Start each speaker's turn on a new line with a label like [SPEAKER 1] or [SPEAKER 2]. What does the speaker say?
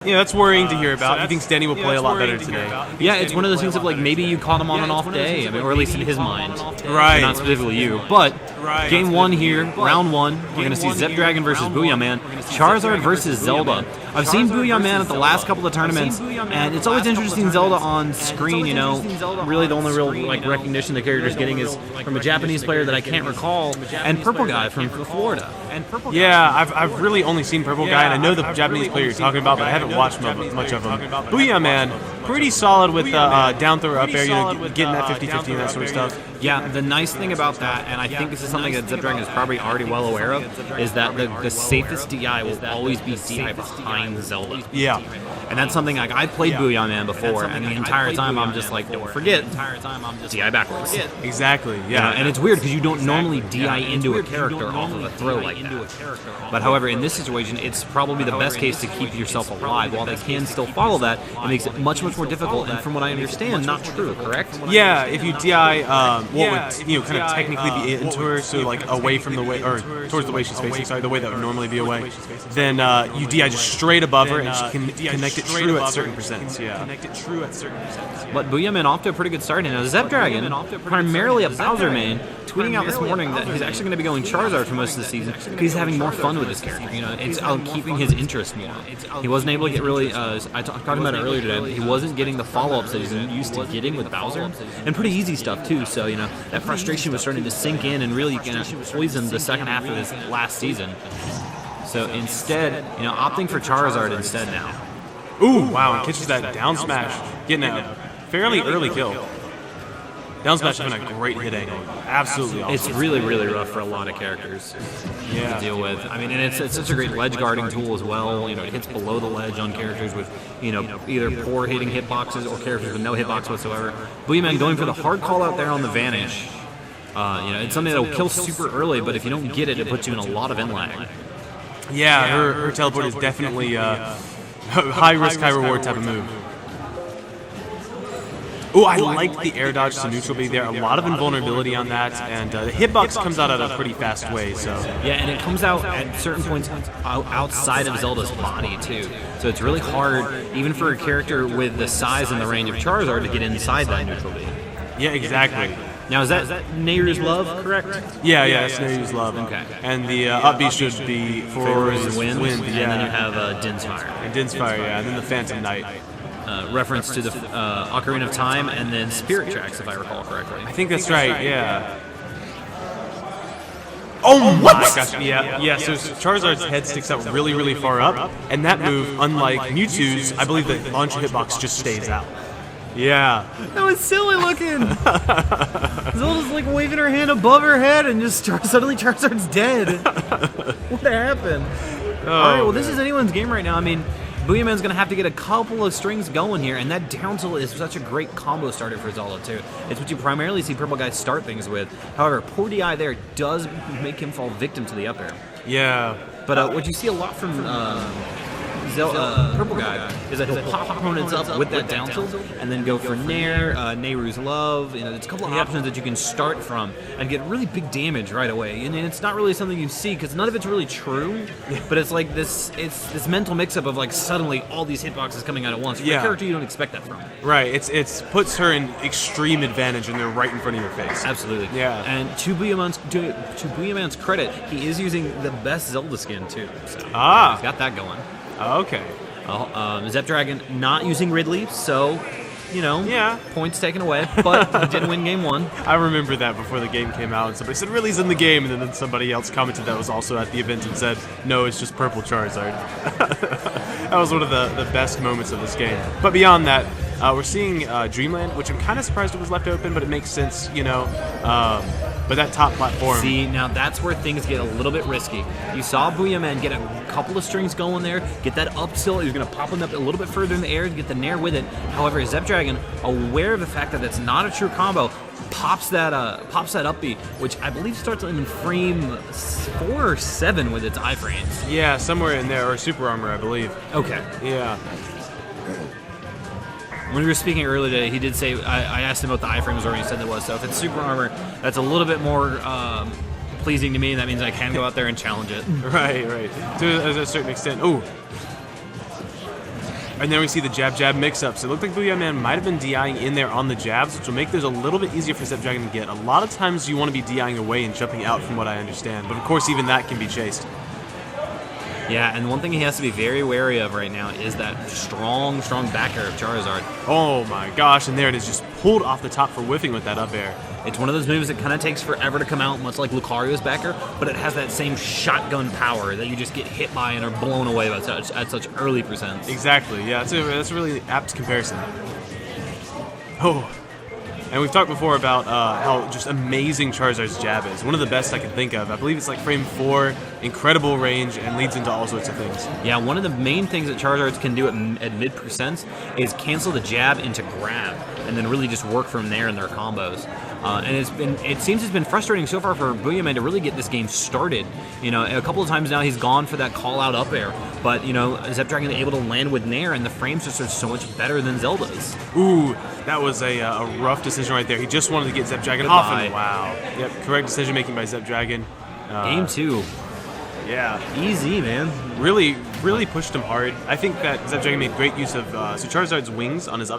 [SPEAKER 1] Yeah, that's worrying to hear about. He thinks Danny will play a lot better today.
[SPEAKER 2] Yeah, it's one of those things of like maybe you caught him on an off day, I mean, or at least in his mind.
[SPEAKER 1] Right.
[SPEAKER 2] Not specifically you. But game one here, round one, we're going to see Zepdragon versus Booyahman, Charizard versus Zelda. I've seen Booyahman at the last couple of tournaments, and it's always interesting Zelda on screen, you know. Really the only real like recognition the character's getting is from a Japanese player that I can't recall, and Purple Guy from Florida.
[SPEAKER 1] Yeah, I've really only seen Purple Guy, and I know the Japanese player you're talking about, but I haven't watched much of him. Booyahman, pretty solid with down throw up air, you know, getting that 50-50 and that sort of stuff.
[SPEAKER 2] Yeah, the nice thing about that, and I think this is something that Zepdragon is probably already well aware of, is that the safest DI will always be DI behind Zelda.
[SPEAKER 1] Yeah.
[SPEAKER 2] And that's something like I played Booyahman before, and the entire time I'm just like, don't forget, DI backwards.
[SPEAKER 1] Exactly, yeah.
[SPEAKER 2] You know, and it's weird because you don't normally DI into a character off of a throw like that. But however, in this situation, it's probably the best case to keep yourself alive. While they can still follow that, it makes it much more difficult, and from what I understand, not true, correct?
[SPEAKER 1] Yeah, if you DI what would, you know, kind of technically be into her, so like away from the way, or towards the way she's facing, sorry, the way that would normally be away, then you DI just straight above her, and she can connect it true at certain percents, yeah.
[SPEAKER 2] But Booyahman off to a pretty good start. And now Zepdragon, primarily a Bowser main, tweeting out this morning that he's actually going to be going Charizard for most of the season because he's having more fun with this character. You know, it's keeping his interest more. He wasn't able to get really, I talked about it earlier today, he wasn't getting the follow-ups that he's used to getting with Bowser, and pretty easy stuff too, so, you know, that frustration was starting to sink in and really kind of poison the second half of his last season. So instead, you know, opting for Charizard instead now.
[SPEAKER 1] Ooh, wow, and catches that down smash, getting a fairly early kill. Down smash has been a great hit angle. Absolutely awesome.
[SPEAKER 2] It's really, really rough for a lot of characters to deal with. I mean, and it's such a great ledge guarding tool as well. You know, it hits below the ledge on characters with, you know, either poor hitting hitboxes or characters with no hitbox whatsoever. Booyahman going for the hard call out there on the Vanish. You know, it's something that'll kill super early, but if you don't get it, it puts you in a lot of end lag.
[SPEAKER 1] Yeah, her teleport is definitely high risk, high reward type of move. Oh, I like the air dodge to neutral B there. A lot of invulnerability on that, and the hitbox comes out at a pretty fast way. So
[SPEAKER 2] yeah, and it comes out at certain points outside of Zelda's body too. So it's really hard, even for a character with the size and the range of Charizard, to get inside that neutral B.
[SPEAKER 1] Yeah, exactly.
[SPEAKER 2] Now, is that Nayru's Love, correct?
[SPEAKER 1] Yeah, that's Nayru's Love.
[SPEAKER 2] Okay.
[SPEAKER 1] And the up B should be for
[SPEAKER 2] Wind,
[SPEAKER 1] yeah.
[SPEAKER 2] And then you have Din's Fire.
[SPEAKER 1] And Din's Fire, yeah, and then the Phantom Knight.
[SPEAKER 2] Reference to the Ocarina of Time and then Spirit Tracks, if I recall correctly.
[SPEAKER 1] I think that's right, yeah. Oh my gosh, yeah. So Charizard's head sticks out really, really far up, and that move, unlike Mewtwo's, I believe the launch hitbox just stays out. Yeah.
[SPEAKER 2] That was silly looking. Zelda's like waving her hand above her head, and just suddenly Charizard's dead. What happened? All right, well, this is anyone's game right now. I mean, Booyahman's going to have to get a couple of strings going here, and that down tilt is such a great combo starter for Zelda, too. It's what you primarily see Purple Guy start things with. However, poor DI there does make him fall victim to the up air.
[SPEAKER 1] Yeah.
[SPEAKER 2] But what you see a lot from Purple Guy is that he'll pop opponents up with that down tilt and then go for Nair, Nayru's Love. You know, there's a couple of options that you can start from and get really big damage right away. And it's not really something you see because none of it's really true, but it's like this mental mix-up of like suddenly all these hitboxes coming out at once. For a character you don't expect that from.
[SPEAKER 1] Right, it's puts her in extreme advantage and they're right in front of your face.
[SPEAKER 2] Absolutely.
[SPEAKER 1] Yeah.
[SPEAKER 2] And to Booyahman's credit, he is using the best Zelda skin too. So he's got that going.
[SPEAKER 1] Okay.
[SPEAKER 2] Zepdragon not using Ridley, so, you know, points taken away, but he did win game one.
[SPEAKER 1] I remember that before the game came out, and somebody said Ridley's in the game, and then somebody else commented that was also at the event and said, no, it's just purple Charizard. That was one of the best moments of this game. But beyond that, we're seeing Dreamland, which I'm kind of surprised it was left open, but it makes sense, you know. But that top platform...
[SPEAKER 2] See, now that's where things get a little bit risky. You saw Booyahman get a couple of strings going there, get that up tilt, he's going to pop him up a little bit further in the air to get the Nair with it. However, Zepdragon, aware of the fact that that's not a true combo, pops that up B, which I believe starts in frame 4 or 7 with its iframes.
[SPEAKER 1] Yeah, somewhere in there, or Super Armor, I believe.
[SPEAKER 2] Okay.
[SPEAKER 1] Yeah.
[SPEAKER 2] When we were speaking earlier today, he did say, I asked him what the iframes were, and he said that was. So if it's Super Armor, that's a little bit more pleasing to me. That means I can go out there and challenge it.
[SPEAKER 1] Right. To a certain extent. Ooh. And then we see the jab-jab mix-ups. It looked like Booyahman might have been DIing in there on the jabs, which will make this a little bit easier for Zepdragon to get. A lot of times you want to be DIing away and jumping out from what I understand, but of course even that can be chased.
[SPEAKER 2] Yeah, and one thing he has to be very wary of right now is that strong backer of Charizard.
[SPEAKER 1] Oh my gosh, and there it is, just pulled off the top for whiffing with that up air.
[SPEAKER 2] It's one of those moves that kind of takes forever to come out, much like Lucario's backer, but it has that same shotgun power that you just get hit by and are blown away by at such early percents.
[SPEAKER 1] Exactly, yeah, that's a really apt comparison. Oh, and we've talked before about how just amazing Charizard's jab is. One of the best I can think of. I believe it's like frame 4, incredible range, and leads into all sorts of things.
[SPEAKER 2] Yeah, one of the main things that Charizards can do at mid percents is cancel the jab into grab, and then really just work from there in their combos. And it seems it's been frustrating so far for Booyahman to really get this game started. You know, a couple of times now he's gone for that call-out up air, but you know, Zepdragon able to land with Nair, and the frames just are so much better than Zelda's.
[SPEAKER 1] Ooh, that was a rough decision right there. He just wanted to get Zepdragon off, and wow. Yep, correct decision making by Zepdragon.
[SPEAKER 2] Game 2.
[SPEAKER 1] Yeah.
[SPEAKER 2] Easy, man.
[SPEAKER 1] Really pushed him hard. I think that Zepdragon made great use of so Charizard's wings on his up